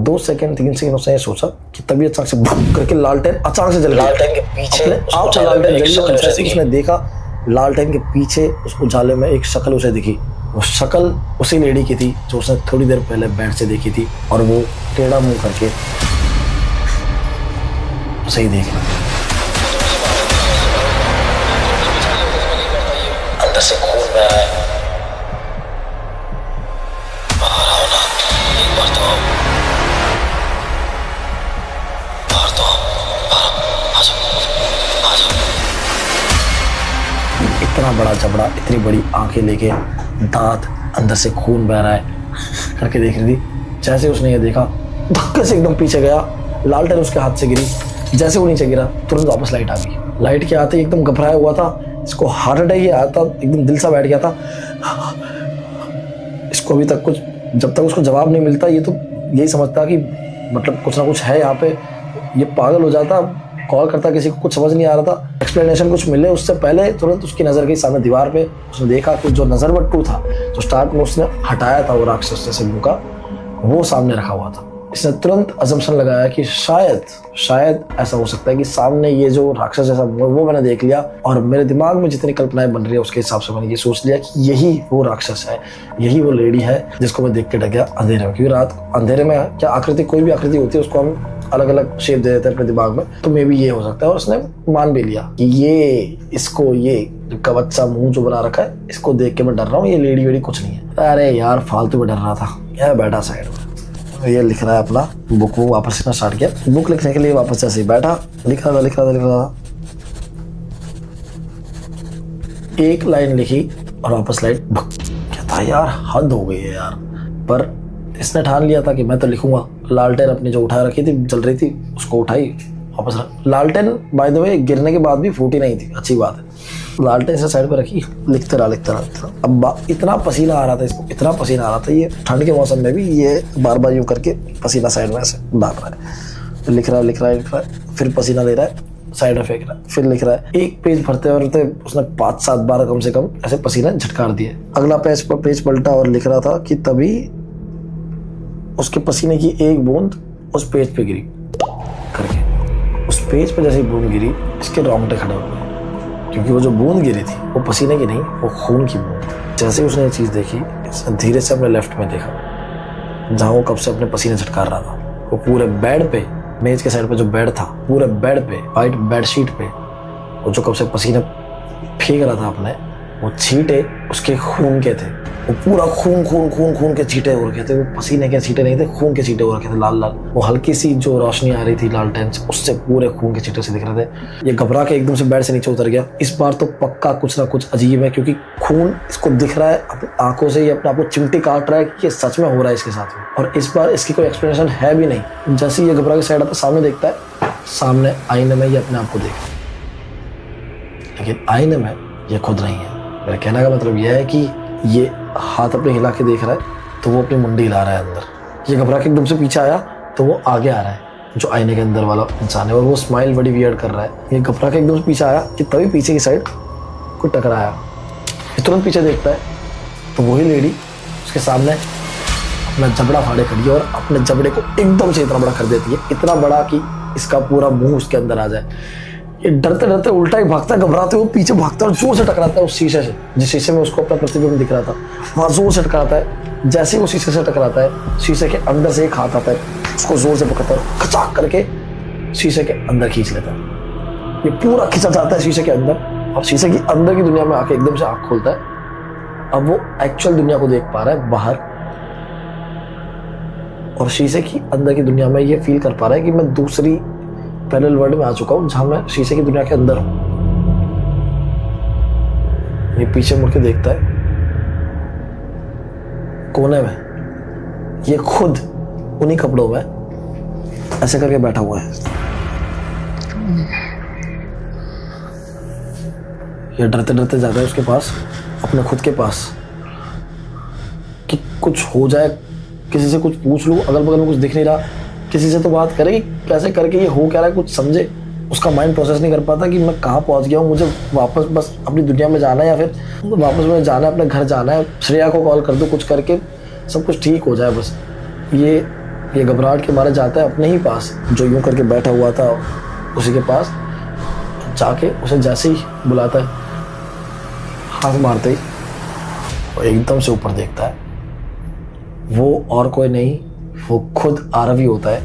2 second 3 second उसने ये सोचा कि तभी अचानक से भुक करके लालटेन अचानक से जल गया। लालटेन के पीछे आप लालटेन जल गया। जैसे उसने देखा लालटेन के पीछे उस उजाले में एक शक्ल उसे दिखी। वो शक्ल उसी लेडी की थी जो उसने थोड़ी देर पहले बेड से देखी थी, और वो टेढ़ा मुंह करके उसे ही देख रहा। अंदर से खून बह रहा है। बाहर आओ ना, एक बार तो आओ, बाहर तो आओ, आ जाओ। इतना बड़ा जबड़ा, इतनी बड़ी आंखें लेके, दांत, अंदर से खून बह रहा है करके देख रही थी। जैसे उसने ये देखा धक्के से एकदम पीछे गया, लालटेन उसके हाथ से गिरी। जैसे वो नीचे गिरा तुरंत वापस लाइट आ गई। लाइट के आते ही एकदम घबराया हुआ था, इसको हार्ट अटैक ही आया था, एकदम दिल सा बैठ गया था। इसको अभी तक कुछ, जब तक उसको जवाब नहीं मिलता ये तो यही समझता कि मतलब कुछ ना कुछ है यहाँ पे। ये पागल हो जाता, कॉल करता, किसी को कुछ समझ नहीं आ रहा था, एक्सप्लेनेशन कुछ मिले उससे पहले तुरंत उसकी नज़र गई सामने दीवार पे। उसने देखा कि जो नज़र बट्टू था जो स्टार्ट में उसने हटाया था वो राक्षस से सिंधु का, वो सामने रखा हुआ था। इसने तुरंत अजम्पशन लगाया कि शायद ऐसा हो सकता है कि सामने ये जो राक्षस जैसा वो मैंने देख लिया, और मेरे दिमाग में जितनी कल्पनाएं बन रही है उसके हिसाब से मैंने ये सोच लिया कि यही वो राक्षस है, यही वो लेडी है जिसको मैं देख के डर गया अंधेरे में। क्योंकि रात अंधेरे में क्या आकृति, कोई भी आकृति होती है उसको हम अलग अलग शेप दे देते हैं अपने दिमाग में, तो मे भी ये हो सकता है। और उसने मान भी लिया कि ये का बच्चा मुंह जो बना रखा है इसको देख के मैं डर रहा हूँ, ये लेडी वेडी कुछ नहीं है। अरे यार फालतू में डर रहा था। यह बैठा साइड में, ये लिख रहा है अपना बुक, वो वापस लिखना स्टार्ट किया। बुक लिखने के लिए वापस ऐसे ही बैठा, लिख रहा था। एक लाइन लिखी और वापस लाइट भक। कहता यार हद हो गई है यार, पर इसने ठान लिया था कि मैं तो लिखूंगा। लालटेन अपनी जो उठा रखी थी, जल रही थी, उसको उठाई वापस रख। लालटेन बाय द वे गिरने के बाद भी फूटी नहीं थी, अच्छी बात है। लालटेन से साइड पे रखी, लिखते रहा। अब इतना पसीना आ रहा था इसको, इतना पसीना आ रहा था, ये ठंड के मौसम में भी ये बार बार यूं करके पसीना साइड में ऐसे डाल रहा है। लिख रहा है, फिर पसीना ले रहा है, साइड में फेंक रहा है, फिर लिख रहा है। एक पेज भरते उसने 5-7 बार कम से कम ऐसे पसीना झटकार दिए। अगला पेज पलटा और लिख रहा था कि तभी उसके पसीने की एक बूंद उस पेज पे गिरी करके। उस पेज पे जैसे बूंद गिरी इसके रोंगटे खड़े हो गए, क्योंकि वो जो बूंद गिरी थी वो पसीने की नहीं, वो खून की बूंद। जैसे ही उसने ये चीज़ देखी, धीरे से अपने लेफ्ट में देखा जहाँ वो कब से अपने पसीने झटकार रहा था। वो पूरे बेड पे, मेज के साइड पे जो बेड था, पूरे बेड पे, वाइट बेडशीट पे, वो जो कब से पसीने फेंक रहा था अपने, वो छींटे उसके खून के थे। वो पूरा खून के छींटे हो रखे थे। वो पसीने के छींटे नहीं थे, खून के छींटे हो रखे थे, लाल लाल। वो हल्की सी जो रोशनी आ रही थी लालटेन से, उससे पूरे खून के छींटे से दिख रहे थे। ये घबरा के एकदम से बेड से नीचे उतर गया। इस बार तो पक्का कुछ ना कुछ अजीब है, क्योंकि खून इसको दिख रहा है अपनी आंखों से, ये अपने आप को चिमटी काट रहा है कि ये सच में हो रहा है इसके साथ में। और इस बार इसकी कोई एक्सप्लेनेशन है भी नहीं। जैसे ही ये घबरा के साइड आता, सामने देखता है, सामने आईने में ये अपने आप को देख, लेकिन आईने में ये खुद नहीं है। मेरे कहने का मतलब यह है कि ये हाथ अपने हिला के देख रहा है तो वो अपनी मुंडी हिला रहा है अंदर। ये घबरा के एकदम से पीछे आया तो वो आगे आ रहा है, जो आईने के अंदर वाला इंसान है, और वो स्माइल बड़ी वियर्ड कर रहा है। ये घबरा के एकदम से पीछे आया कि तभी पीछे की साइड को टकराया। ये तुरंत पीछे देखता है तो वही लेडी उसके सामने अपना जबड़ा फाड़े खड़ी है और अपने जबड़े को एकदम से इतना बड़ा कर देती है, इतना बड़ा कि इसका पूरा मुंह उसके अंदर आ जाए। ये डरते डरते उल्टा ही भागता है, घबराते हुए पीछे भागता है और जोर से टकराता है उस शीशे से, जिस शीशे में उसको अपना प्रतिबिंब दिख रहा था। वहां जोर से टकराता है। जैसे ही वो शीशे से टकराता है, शीशे के अंदर से एक हाथ आता है, उसको जोर से पकड़ता है, खचाक करके शीशे के अंदर खींच लेता है। ये पूरा खिंचा जाता है शीशे के अंदर, और शीशे की अंदर की दुनिया में आके एकदम से आंख खोलता है। अब वो एक्चुअल दुनिया को देख पा रहा है बाहर, और शीशे की अंदर की दुनिया में ये फील कर पा रहा है कि मैं दूसरी पैरेलल वर्ल्ड में आ चुका हूं, जहां मैं शीशे की दुनिया के अंदर हूं। ये पीछे मुड़ के देखता है, कोने में ये खुद उन्हीं कपड़ों में ऐसे करके बैठा हुआ है। ये डरते डरते जाता है उसके पास, अपने खुद के पास, कि कुछ हो जाए, किसी से कुछ पूछ लूं, अगल बगल में कुछ दिख नहीं रहा, किसी से तो बात करे, कैसे करके ये हो क्या रहा है कुछ समझे। उसका माइंड प्रोसेस नहीं कर पाता कि मैं कहाँ पहुँच गया हूँ, मुझे वापस बस अपनी दुनिया में जाना है, या फिर वापस मुझे जाना है, अपने घर जाना है, श्रेया को कॉल कर दूँ, कुछ करके सब कुछ ठीक हो जाए बस। ये ये घबराहट के मारे जाता है अपने ही पास, जो यूं करके बैठा हुआ था उसी के पास, जाके उसे जैसे ही बुलाता है, हाथ मारते ही वो एकदम से ऊपर देखता है। वो और कोई नहीं, वो खुद आरव ही होता है,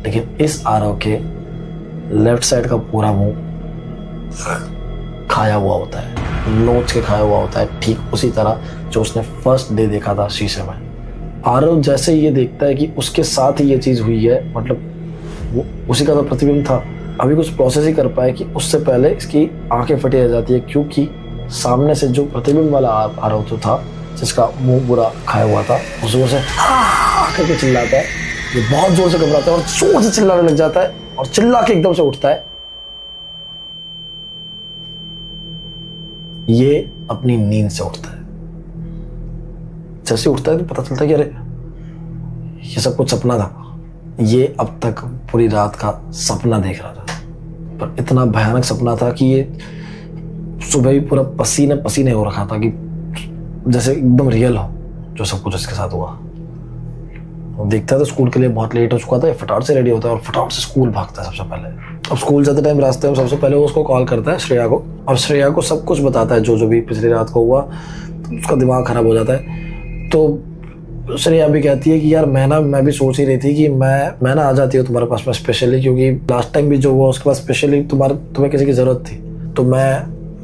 लेकिन इस आरव के लेफ्ट साइड का पूरा मुंह खाया हुआ होता है, नोच के खाया हुआ होता है, ठीक उसी तरह जो उसने फर्स्ट डे देखा था शीशे में। आरव जैसे ये देखता है कि उसके साथ ही ये चीज़ हुई है, मतलब वो उसी का तो प्रतिबिंब था, अभी कुछ प्रोसेस ही कर पाए कि उससे पहले इसकी आंखें फटी रह जाती है, क्योंकि सामने से जो प्रतिबिंब वाला आरव तो था, जिसका मुंह पूरा खाया हुआ था, वो जोर से करके चिल्लाता है। ये बहुत जोर से घबराता है और जोर से चिल्लाने लग जाता है और चिल्ला के एकदम से उठता है। ये अपनी नींद से उठता है। जैसे उठता है तो पता चलता है कि अरे ये सब कुछ सपना था। ये अब तक पूरी रात का सपना देख रहा था, पर इतना भयानक सपना था कि ये सुबह भी पूरा पसीने पसीने हो रखा था, कि जैसे एकदम रियल हो जो सब कुछ इसके साथ हुआ। वो देखता है तो स्कूल के लिए बहुत लेट हो चुका था, फटाफट से रेडी होता है और फटाफट से स्कूल भागता है सबसे पहले। अब स्कूल जाते टाइम रास्ते में सबसे पहले वो उसको कॉल करता है, श्रेया को, और श्रेया को सब कुछ बताता है जो भी पिछली रात को हुआ। तो उसका दिमाग खराब हो जाता है। तो श्रेया भी कहती है कि यार मैं भी सोच ही रही थी कि मैं ना आ जाती हूँ तुम्हारे पास में स्पेशली, क्योंकि लास्ट टाइम भी जो हुआ उसके पास स्पेशली तुम्हें किसी की ज़रूरत थी, तो मैं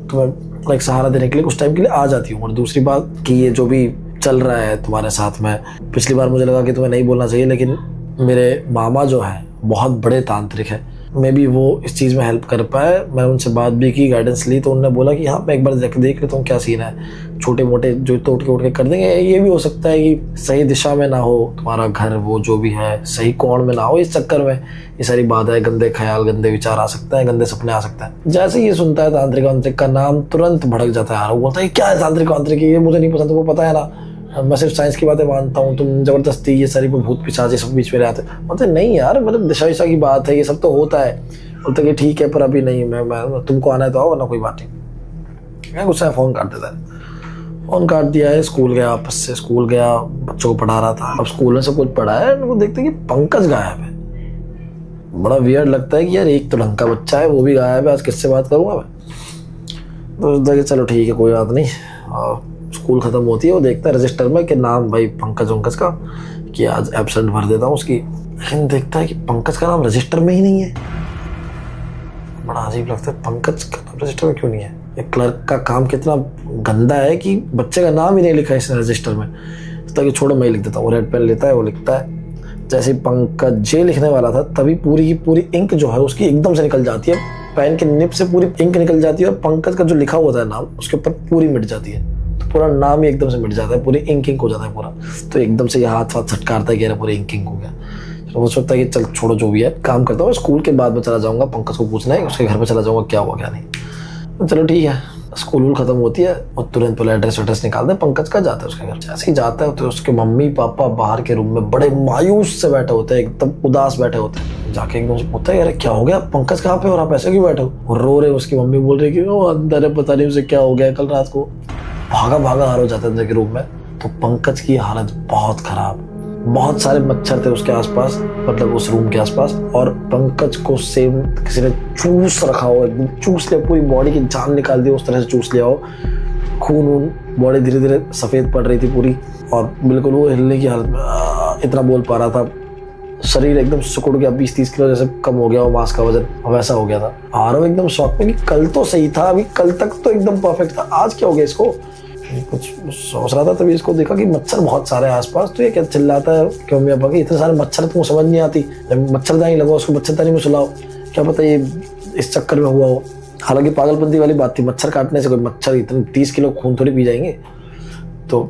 तुम्हें एक सहारा देने के लिए कुछ टाइम के लिए आ जाती हूँ। और दूसरी बात कि ये जो भी चल रहा है तुम्हारे साथ में, पिछली बार मुझे लगा कि तुम्हें नहीं बोलना चाहिए, लेकिन मेरे मामा जो हैं बहुत बड़े तांत्रिक हैं, मे भी वो इस चीज़ में हेल्प कर पाए। मैंने उनसे बात भी की, गाइडेंस ली, तो उन्होंने बोला कि हाँ मैं एक बार देख लेता हूँ क्या सीन है, छोटे मोटे जो तो उठ के कर देंगे। ये भी हो सकता है कि सही दिशा में ना हो तुम्हारा घर, वो जो भी है सही कोण में ना हो, इस चक्कर में ये सारी बात है, गंदे ख्याल गंदे विचार आ सकते हैं, गंदे सपने आ सकते हैं। जैसे ये सुनता है तांत्रिक वांत्रिक का नाम, तुरंत भड़क जाता है। वो बोलता है क्या है तांत्रिक वांत्रिक, ये मुझे नहीं पसंद, तुमको पता है ना मैं सिर्फ साइंस की बातें मानता हूँ, तुम जबरदस्ती ये सारी भूत पिशाच सब बीच में आते। बोलते नहीं यार, मतलब दिशा विशा की बात है, ये सब तो होता है। बोलते कि ठीक है पर अभी नहीं, मैं तुमको आना है तो आओ, वरना कोई बात नहीं। मैं गुस्सा फ़ोन काट देता है। फ़ोन काट दिया है, स्कूल गया, वापस से स्कूल गया, बच्चों को पढ़ा रहा था। अब स्कूल में सब कुछ पढ़ा है, वो देखते कि पंकज गायब है। बड़ा वियर्ड लगता है कि यार एक तो ढंग का बच्चा है, वो भी गायब है, आज किससे बात करूँगा मैं। तो सोचता कि चलो ठीक है कोई बात नहीं। और स्कूल ख़त्म होती है, वो देखता है रजिस्टर में कि नाम भाई पंकज का, कि आज एब्सेंट भर देता हूँ उसकी। लेकिन देखता है कि पंकज का नाम रजिस्टर में ही नहीं है। बड़ा अजीब लगता है, पंकज का नाम रजिस्टर में क्यों नहीं है। एक क्लर्क का काम कितना गंदा है कि बच्चे का नाम ही नहीं लिखा है इस रजिस्टर में। ताकि छोड़ो मैं ही लिख देता हूँ। रेड पेन लेता है, वो लिखता है। जैसे पंकज जे लिखने वाला था, तभी पूरी की पूरी इंक जो है उसकी एकदम से निकल जाती है, पेन के निब से पूरी इंक निकल जाती है, और पंकज का जो लिखा हुआ था नाम उसके ऊपर पूरी मिट जाती है। पूरा नाम ही एकदम से मिट जाता है, पूरी इंक हो जाता है पूरा। तो एकदम से ये हाथ झटकारता है कि पूरी इंक हो गया। तो वो सोचता है कि चल छोड़ो जो भी है, काम करता हूँ, स्कूल के बाद में चला जाऊँगा, पंकज को पूछना है, उसके घर पे चला जाऊँगा क्या हुआ क्या नहीं। तो चलो ठीक है, स्कूल खत्म होती है और तुरंत पहले एड्रेस निकालते हैं। पंकज का जाता है उसके घर। जैसे ही जाता है तो उसके मम्मी पापा बाहर के रूम में बड़े मायूस से बैठे होते हैं, एकदम उदास बैठे होते हैं। जाके एकदम से पूछता है अरे क्या हो गया, पंकज कहाँ पे और आप ऐसे क्यों बैठे हो। और रो रहे। उसकी मम्मी बोल रही कि वो अंदर है, पता नहीं उसे क्या हो गया कल रात को। भागा हार हो जाता है अंदर के रूम में। तो पंकज की हालत बहुत खराब, बहुत सारे मच्छर थे उसके आसपास, मतलब उस रूम के आसपास, और पंकज को सेम किसी ने चूस रखा हो, एकदम चूस लिया, पूरी बॉडी की जान निकाल दी, उस तरह से चूस लिया हो। खून बॉडी धीरे धीरे सफ़ेद पड़ रही थी पूरी, और बिल्कुल वो हिलने की हालत में, इतना बोल पा रहा था। शरीर एकदम सिकुड़ गया, 20-30 किलो जैसे कम हो गया वो, मांस का वजन वैसा हो गया था। आरव एकदम शॉक में कि कल तो सही था, अभी कल तक तो एकदम परफेक्ट था, आज क्या हो गया इसको। कुछ सोच रहा था, तभी इसको देखा कि मच्छर बहुत सारे आसपास। तो ये क्या चिल्लाता है कि मम्मी पापा कि इतने सारे मच्छर तुमको समझ नहीं आती, मच्छरदानी लगाओ उसको, मच्छरदानी में सुलाओ, क्या पता ये इस चक्कर में हुआ हो। हालांकि पागलपंती वाली बात थी, मच्छर काटने से कोई मच्छर इतने 30 किलो खून थोड़ी पी जाएंगे। तो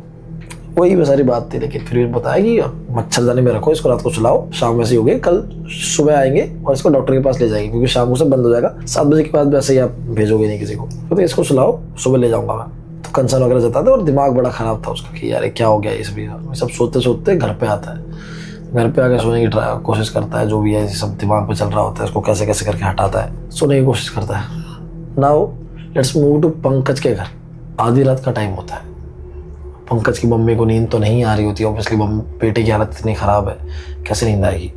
वही वो सारी बात थी, लेकिन फिर बताया कि मच्छरदानी में रखो इसको, रात को सुलाओ, शाम में से हो गई, कल सुबह आएंगे और इसको डॉक्टर के पास ले जाएंगे, क्योंकि शाम को सब बंद हो जाएगा, 7 बजे के बाद वैसे ही आप भेजोगे नहीं किसी को। तो इसको सुलाओ, सुबह ले जाऊंगा मैं। तो कंसर्न वगैरह जताता है, और दिमाग बड़ा खराब था उसका कि यार क्या हो गया। इस भी सब सोचते सोचते घर पे आता है। घर पे आके सोने की कोशिश करता है, जो भी है सब दिमाग पे चल रहा होता है, इसको कैसे कैसे करके हटाता है, सोने की कोशिश करता है। Now let's move to Pankaj के घर। आधी रात का टाइम होता है। पंकज की मम्मी को नींद तो नहीं आ रही होती, ऑब्वियसली बेटे की हालत इतनी ख़राब है, कैसे नींद आएगी।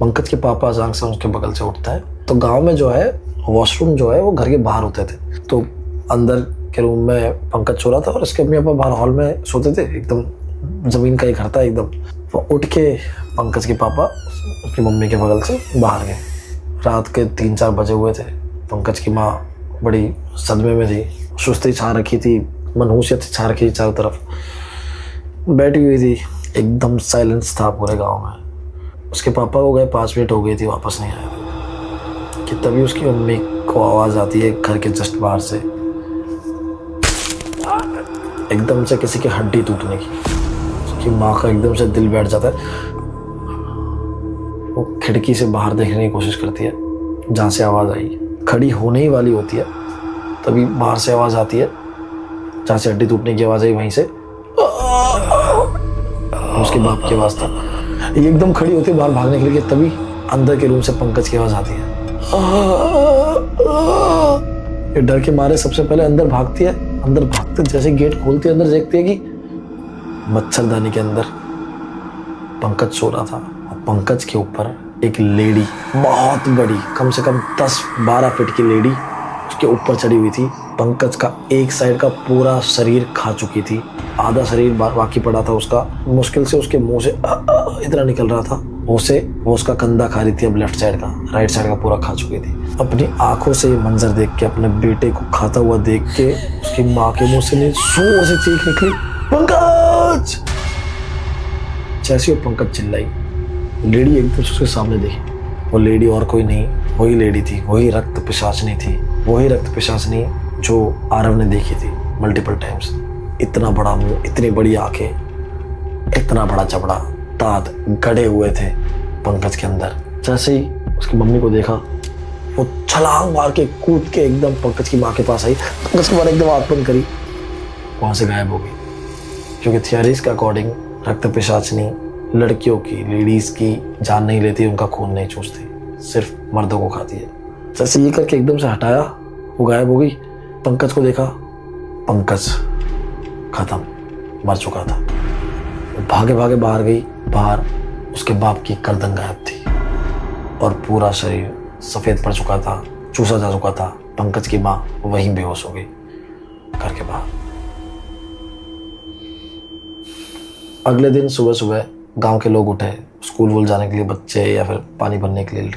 पंकज के पापा अचानक से उसके बगल से उठता है। तो गांव में जो है वॉशरूम जो है वो घर के बाहर होते थे, तो अंदर के रूम में पंकज सो रहा था और उसके मम्मी पापा बाहर हॉल में सोते थे, एकदम ज़मीन का ही घर था एकदम। वो उठ के पंकज के पापा उसकी मम्मी के बगल से बाहर गए। रात के 3-4 बजे हुए थे। पंकज की माँ बड़ी सदमे में थी, सुस्ती छा रखी थी, मनहूसियत छा रखी थी, चारों तरफ बैठी हुई थी, एकदम साइलेंस था पूरे गांव में। उसके पापा को गए 5 मिनट हो गई थी, वापस नहीं आए थे कि तभी उसकी मम्मी को आवाज़ आती है घर के जस्ट बाहर से, एकदम से किसी की हड्डी टूटने की। उसकी माँ का एकदम से दिल बैठ जाता है। वो खिड़की से बाहर देखने की कोशिश करती है जहाँ से आवाज़ आई। खड़ी होने ही वाली होती है, तभी बाहर से आवाज़ आती है जहाँ से हड्डी टूटने की आवाज़ आई, वहीं से उसके बाप की आवाज़ था। ये एकदम खड़ी होती है बाहर भागने के लिए, तभी अंदर के रूम से पंकज की आवाज़ आती है। ये डर के मारे सबसे पहले अंदर भागती है। अंदर भागते जैसे गेट खोलती है, अंदर देखती है कि मच्छरदानी के अंदर पंकज सो रहा था और पंकज के ऊपर एक लेडी, बहुत बड़ी, कम से कम 10-12 फीट की लेडी उसके ऊपर चढ़ी हुई थी। पंकज का एक साइड का पूरा शरीर खा चुकी थी, आधा शरीर बाकी पड़ा था उसका। मुश्किल से उसके मुंह से इतना निकल रहा था। वो उसका कंधा खा रही थी, अब लेफ्ट साइड का, राइट साइड का पूरा खा चुकी थी। अपनी आंखों से ये मंजर देख के, अपने बेटे को खाता हुआ देख के उसकी माँ के मुंह से जोर से चीख निकली, पंकज। जैसे वो पंकज चिल्लाई, लेडी एकदम से उसके सामने देखी। वो लेडी और कोई नहीं, वही लेडी थी, वही रक्त पिशाचनी थी, वही रक्त पिशाचनी जो आरव ने देखी थी मल्टीपल टाइम्स। इतना बड़ा मुंह, इतनी बड़ी आंखें, इतना बड़ा चमड़ा, दांत गड़े हुए थे पंकज के अंदर। जैसे ही उसकी मम्मी को देखा, वो छलांग मार के कूद के एकदम पंकज की माँ के पास आई। पंकज की माँ ने एकदम आंख बंद करी, वहां से गायब हो गई। क्योंकि थियरीज के अकॉर्डिंग रक्त पिशाचनी लड़कियों की, लेडीज की जान नहीं लेती, उनका खून नहीं चूसती, सिर्फ मर्दों को खाती है। जैसे ये करके एकदम से हटाया, वो गायब हो गई। पंकज को देखा, पंकज खत्म, मर चुका था। वो भागे भागे बाहर गई। बाहर उसके बाप की गर्दन गायब थी और पूरा शरीर सफेद पड़ चुका था, चूसा जा चुका था। पंकज की माँ वहीं बेहोश हो गई घर के बाहर। अगले दिन सुबह सुबह गांव के लोग उठे स्कूल वूल जाने के लिए, बच्चे या फिर पानी भरने के लिए।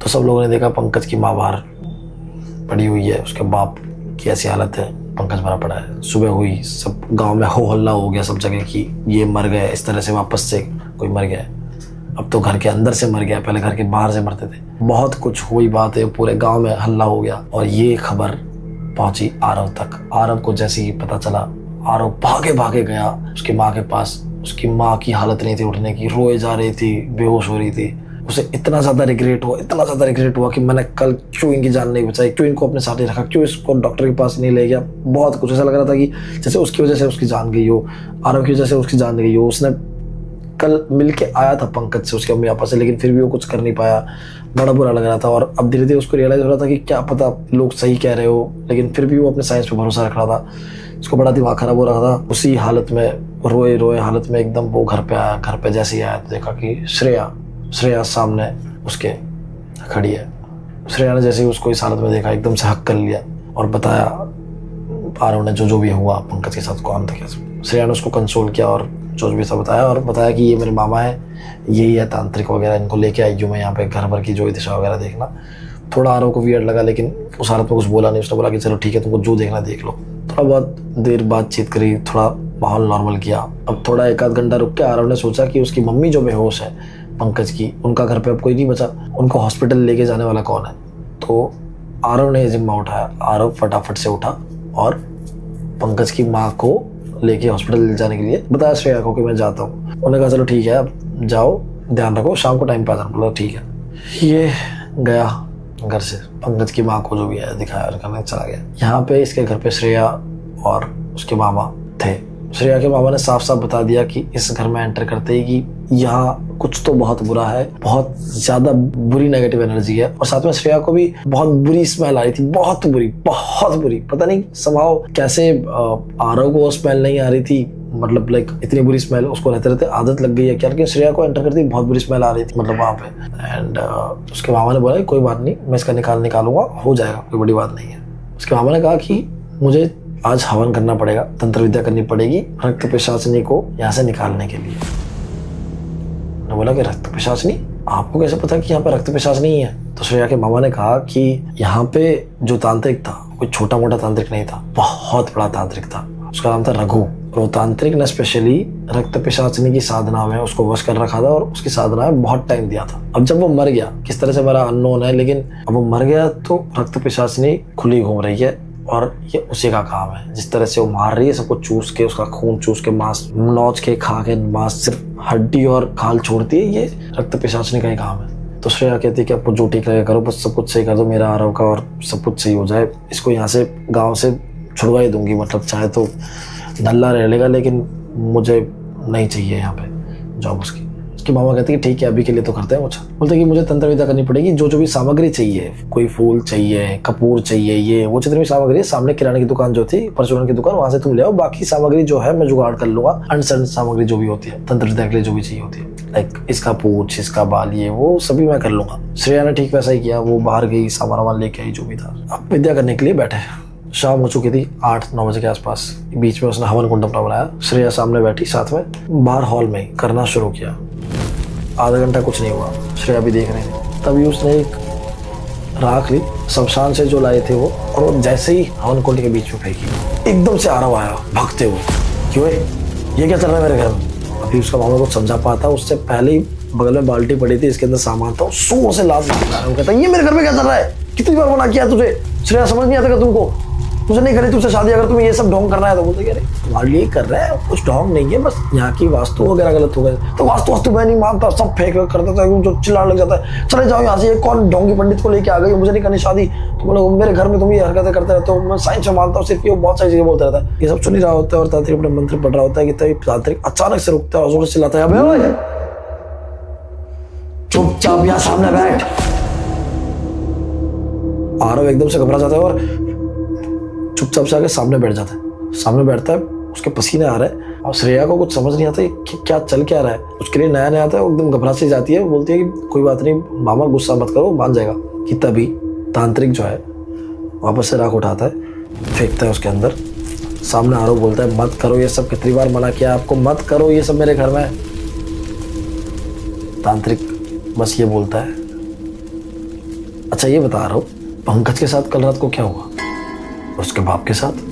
तो सब लोगों ने देखा पंकज की माँ बाहर पड़ी हुई है, उसके बाप की ऐसी हालत है, पंकज मरा पड़ा है। सुबह हुई, सब गांव में हो हल्ला हो गया सब जगह कि ये मर गए, इस तरह से वापस से कोई मर गया है। अब तो घर के अंदर से मर गया, पहले घर के बाहर से मरते थे। बहुत कुछ हुई बात है, पूरे गांव में हल्ला हो गया और ये खबर पहुंची आरव तक। आरव को जैसे ही पता चला, आरव भागे भागे गया उसकी माँ के पास। उसकी माँ की हालत नहीं थी उठने की, रोए जा रही थी, बेहोश हो रही थी। उसे इतना ज़्यादा रिग्रेट हुआ कि मैंने कल क्यों इनकी जान नहीं बचाई, क्यों इनको अपने साथ ही रखा, क्यों इसको डॉक्टर के पास नहीं ले गया। बहुत कुछ ऐसा लग रहा था कि जैसे उसकी वजह से उसकी जान गई हो, आरव की वजह से उसकी जान गई हो। उसने कल मिल के आया था पंकज से, उसके मम्मी पापा से, लेकिन फिर भी वो कुछ कर नहीं पाया। बड़ा बुरा लग रहा था और अब धीरे धीरे उसको रियलाइज़ हो रहा था कि क्या पता लोग सही कह रहे हो, लेकिन फिर भी वो अपने साइंस पे भरोसा रख रहा था। उसको बड़ा दिमाग खराब हो रहा था। उसी हालत में, रोए रोए हालत में एकदम वो घर पे आया। घर पे जैसे ही आया तो देखा कि श्रेया सामने उसके खड़ी है। श्रेया ने जैसे ही उसको इस हालत में देखा, एकदम से हक कर लिया और बताया आरव ने जो भी हुआ पंकज के साथ कौन था कैसे। श्रेया ने उसको कंसोल किया और जो भी सब बताया, और बताया कि ये मेरे मामा है, यही है तांत्रिक वगैरह, इनको लेके आई हूँ मैं यहाँ पे घर भर की जो दिशा वगैरह देखना। थोड़ा आरव को वियर्ड लगा, लेकिन उस हालत में कुछ बोला नहीं। उसने बोला कि चलो ठीक है, तुमको जो देखना देख लो। थोड़ा बहुत देर बातचीत करी, थोड़ा माहौल नॉर्मल किया। अब थोड़ा 1-आध घंटा रुक के आरव ने सोचा कि उसकी मम्मी जो बेहोश है पंकज की, उनका घर पे अब कोई नहीं बचा, उनको हॉस्पिटल लेके जाने वाला कौन है। तो आरव ने ये जिम्मा उठाया। आरव फटाफट से उठा और पंकज की माँ को लेके हॉस्पिटल ले जाने के लिए बताया श्रेया को कि मैं जाता हूँ। उन्होंने कहा चलो ठीक है, अब जाओ, ध्यान रखो, शाम को टाइम पे आ जाना। बोला ठीक है। ये गया घर से, पंकज की माँ को जो भी है दिखाया और करने चला गया। यहाँ पे इसके घर पे श्रेया और उसके मामा थे। श्रेया के मामा ने साफ साफ बता दिया कि इस घर में एंटर करते ही कि यहाँ कुछ तो बहुत बुरा है, बहुत ज्यादा बुरी नेगेटिव एनर्जी है। और साथ में श्रेया को भी बहुत बुरी स्मेल आ रही थी, बहुत बुरी। पता नहीं समाव कैसे आरव को स्मेल नहीं आ रही थी, मतलब लाइक इतनी बुरी स्मेल उसको रहते रहते आदत लग गई है क्या, लेकिन श्रेया को एंटर करती बहुत बुरी स्मेल आ रही थी मतलब वहाँ पे। एंड उसके मामा ने बोला कोई बात नहीं, मैं इसका निकालूंगा, हो जाएगा, कोई बड़ी बात नहीं है। उसके मामा ने कहा कि मुझे आज हवन करना पड़ेगा, तंत्र विद्या करनी पड़ेगी रक्त पिशाचिनी को यहाँ से निकालने के लिए। ने बोला कि रक्त पिशाचिनी, आपको कैसे पता कि यहाँ पे रक्त पिशाचिनी है? तो श्रेया के मामा ने कहा कि यहाँ पे जो तांत्रिक था कोई छोटा मोटा तांत्रिक नहीं था, बहुत बड़ा तांत्रिक था। उसका नाम था रघु। और वो तांत्रिक ने स्पेशली रक्त पिशाचिनी की साधना में उसको वश कर रखा था और उसकी साधना में बहुत टाइम दिया था। अब जब वो मर गया, किस तरह से मरा अननोन है, लेकिन अब वो मर गया तो रक्त पिशाचिनी खुली घूम रही है और ये उसी का काम है। जिस तरह से वो मार रही है सबको चूस के, उसका खून चूस के, मांस नोच के, खा के, मांस सिर्फ हड्डी और खाल छोड़ती है, ये रक्त पिशाचिनी का ही काम है। तो श्रेया कहती है कि आपको जो ठीक लगेगा करो, बस सब कुछ सही कर दो मेरा आरव का और सब कुछ सही हो जाए। इसको यहाँ से गाँव से छुड़वा ही दूंगी, मतलब चाहे तो नल्ला रह लेगा लेकिन मुझे नहीं चाहिए यहाँ पे जॉब उसकी। उसकी मामा कहती है ठीक है अभी के लिए तो करते हैं। मुझे बोलते कि मुझे तंत्र विद्या करनी पड़ेगी, जो भी सामग्री चाहिए, कोई फूल चाहिए, कपूर चाहिए, ये वो जितनी भी सामग्री है, सामने किराने की दुकान जो थी, परचूरन की दुकान, वहां से तुम ले आओ। बाकी सामग्री जो है मैं जुगाड़ कर लूंगा, अनसन सामग्री जो भी होती है तंत्र विद्या के लिए जो भी चाहिए होती है, लाइक इसका पूछ, इसका बाल, ये वो सभी मैं कर लूंगा। श्रेया ने ठीक वैसा ही किया, वो बाहर गई, सामान वामान लेके आई जो भी था। अब विद्या करने के लिए बैठे। शाम हो चुकी थी 8-9 बजे के आसपास। बीच में उसने हवन कुंड अपना बनाया, श्रेया सामने बैठी, साथ में बाहर हॉल में करना शुरू किया। आधा घंटा कुछ नहीं हुआ, श्रेया भी देख रही थी। तभी उसने एक राख ली, शमशान से जो लाए थे वो, और वो जैसे ही हवन कुंड के बीच में फेंकी, एकदम से आरव आया भागते हुए। क्यों है ये क्या चल रहा है मेरे घर में? अभी उसका मामा कुछ समझा पाता, उससे पहले ही बगल में बाल्टी पड़ी थी, इसके अंदर सामान था, जोर से लात मार रहा है। वो कहता है ये मेरे घर में क्या चल रहा है, कितनी बार मना किया तुझे? श्रेया समझ नहीं आता तुमको, तुझे नहीं करी तुझसे शादी, अगर तुम्हें ये सब ढोंग करना है तो बोलते अरे तुम्हारे लिए कर रहा है, कुछ ढोंग नहीं है, बस यहाँ की वास्तु वगैरह गलत हो गए। तो वास्तु मैं नहीं मानता, सब फेंक करता था, जो चिल्लाने लग जाता है चले जाओ यहाँ से, ये कौन ढोंगी पंडित को लेके आ गई, मुझे नहीं करनी शादी, तुम बोलो मेरे घर में तुम ये हरकतें करते रहते हो, मैं साइंस में मानता हूँ सिर्फ, ये बहुत सारी चीजें बोलता रहता है। ये सब सुन ही रहा होता है और तांत्रिक अपने मंत्र पढ़ रहा होता है कि तभी तांत्रिक अचानक से रुकता है और जोर से चिल्लाता है चुपचाप यहाँ सामने बैठ। आरव एकदम से घबरा जाता है और चुपचाप से आके सामने बैठ जाता है। सामने बैठता है, उसके पसीने आ रहे हैं और श्रेया को कुछ समझ नहीं आता कि क्या चल क्या रहा है। उसके लिए नया नया आता है, वो एकदम घबरा सी जाती है, वो बोलती है कि कोई बात नहीं मामा, गुस्सा मत करो, मान जाएगा। कि तभी तांत्रिक जो है वापस से राख उठाता है, फेंकता है उसके अंदर। सामने आरव बोलता है मत करो ये सब, कितनी बार मना किया आपको, मत करो ये सब मेरे घर में। तांत्रिक बस ये बोलता है अच्छा ये बता रहा हूँ पंकज के साथ कल रात को क्या हुआ, उसके बाप के साथ।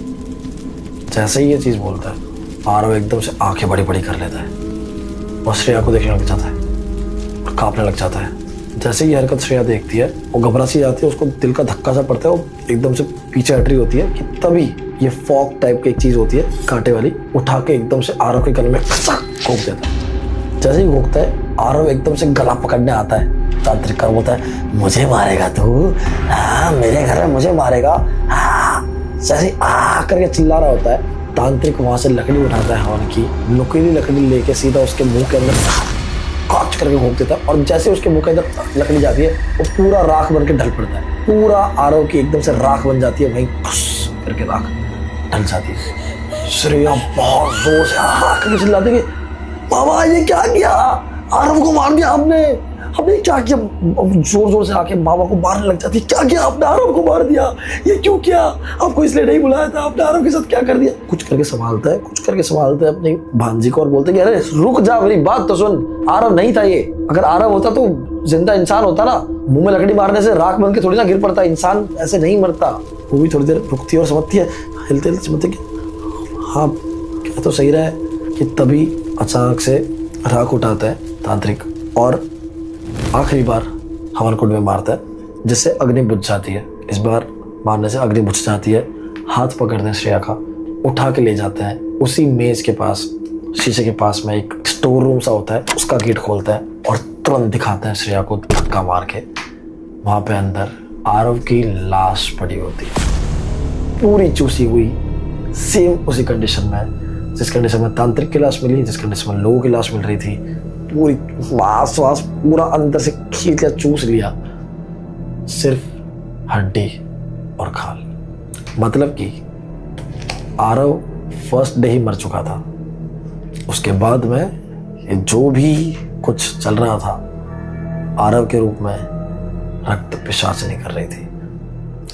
जैसे ही ये चीज बोलता है आरव एकदम से आंखें बड़ी बड़ी कर लेता है और श्रेया को देखने लग जाता है और कांपने लग जाता है। जैसे ही हरकत श्रेया देखती है वो घबरा सी जाती है, उसको दिल का धक्का सा पड़ता है, वो एकदम से पीछे हट रही होती है कि तभी ये फॉग टाइप की एक चीज होती है कांटे वाली, उठा के एकदम से आरव के गले में घोंक देता है। जैसे ही घोंकता है आरव एकदम से गला पकड़ने आता है। तांत्रिक का बोलता है मुझे मारेगा तू, हाँ मेरे घर में मुझे मारेगा, हाँ जैसे करके चिल्ला रहा होता है। तांत्रिक वहां से लकड़ी उठाता है हवन की, नुकीली लकड़ी लेके सीधा उसके मुंह के अंदर कॉच करके घोंक देता है और जैसे उसके मुंह के अंदर लकड़ी जाती है वो पूरा राख बन के ढल पड़ता है। पूरा आरव की एकदम से राख बन जाती है, वहीं खुश करके राख ढल जाती है। श्रेया बहुत जोर से करके चिल्लाती है बाबा ये क्या किया, आरव को मार दिया आपने क्या किया। जोर जोर से आके मामा को मारने लग जाती, क्या किया आपने, आरव को मार दिया, ये क्यों किया, आपको इसलिए नहीं बुलाया था, आपने आरव के साथ क्या कर दिया। कुछ करके संभालता है अपनी भांजी को और बोलते कि अरे रुक जा, मेरी बात तो सुन, आरव नहीं था ये, अगर आरव होता तो जिंदा इंसान होता ना, मुंह में लकड़ी मारने से राख बन के थोड़ी ना गिर पड़ता, इंसान ऐसे नहीं मरता। वो भी थोड़ी देर रुकती है और समझती है, हिलते हिलते समझते कि हाँ क्या तो सही रहा है। कि तभी अचानक से राख उठाता है तांत्रिक और आखिरी बार हवन कुंड में मारता है, जिससे अग्नि बुझ जाती है। इस बार मारने से अग्नि बुझ जाती है। हाथ पकड़ते हैं श्रेया का, उठा के ले जाते हैं उसी मेज के पास, शीशे के पास में एक स्टोर रूम सा होता है, उसका गेट खोलता है और तुरंत दिखाते हैं श्रेया को धक्का मार के। वहां पे अंदर आरव की लाश पड़ी होती है, पूरी चूसी हुई, सेम उसी कंडीशन में जिस कंडीशन में तांत्रिक की लाश मिली, जिस कंडीशन में लोगों की लाश मिल रही थी, पूरी वास पूरा अंदर से खींच लिया, चूस लिया, सिर्फ हड्डी और खाल। मतलब कि आरव फर्स्ट डे ही मर चुका था। उसके बाद में ये जो भी कुछ चल रहा था आरव के रूप में रक्त पिशाचनी कर रही थी।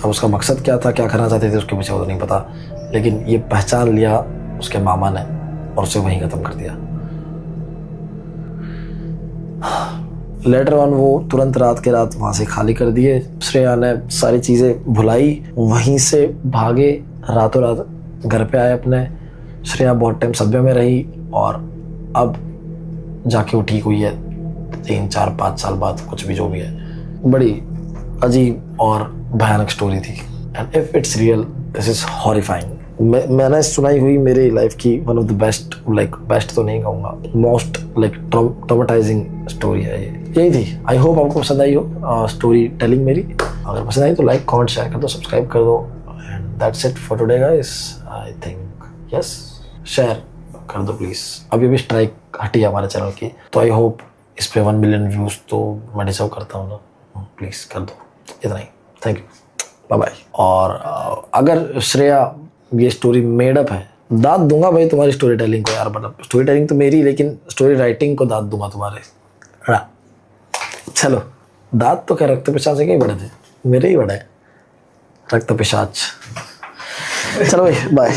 अब उसका मकसद क्या था, क्या करना चाहते थे उसके पीछे वो तो नहीं पता, लेकिन ये पहचान लिया उसके मामा ने और उसे वहीं खत्म कर दिया। लेटर ऑन वो तुरंत रात के रात वहां से खाली कर दिए। श्रेया ने सारी चीजें भुलाई, वहीं से भागे, रातों रात घर पे आए अपने। श्रेया बहुत टाइम सभ्य में रही और अब जाके वो ठीक हुई है 3, 4, 5 साल बाद, कुछ भी जो भी है। बड़ी अजीब और भयानक स्टोरी थी and if it's real this is horrifying. मैंने सुनाई हुई मेरी लाइफ की one of the best, like best तो नहीं कहूँगा, मोस्ट लाइक ट्रॉमेटाइजिंग स्टोरी है ये। यही थी। आई होप आपको पसंद आई हो स्टोरी टेलिंग मेरी। अगर पसंद आई तो लाइक, कमेंट, शेयर कर दो, सब्सक्राइब कर दो and that's it for today guys. I think yes, share कर दो प्लीज़। अभी स्ट्राइक हटी है हमारे चैनल की, तो आई होप इस पे 1 मिलियन व्यूज़ तो मैं डिजर्व करता हूँ ना, प्लीज़ कर दो, इतना ही। Thank you, bye bye. और अगर श्रेया ये स्टोरी मेड अप है, दाद दूंगा भाई तुम्हारी स्टोरी टेलिंग को यार। मतलब स्टोरी टेलिंग तो मेरी, लेकिन स्टोरी राइटिंग को दाद दूंगा तुम्हारे। हाँ चलो, दाद तो क्या रक्त पिशाच से कहीं बड़े थे, मेरे ही बड़े रक्त पिशाच। चलो भाई बाय।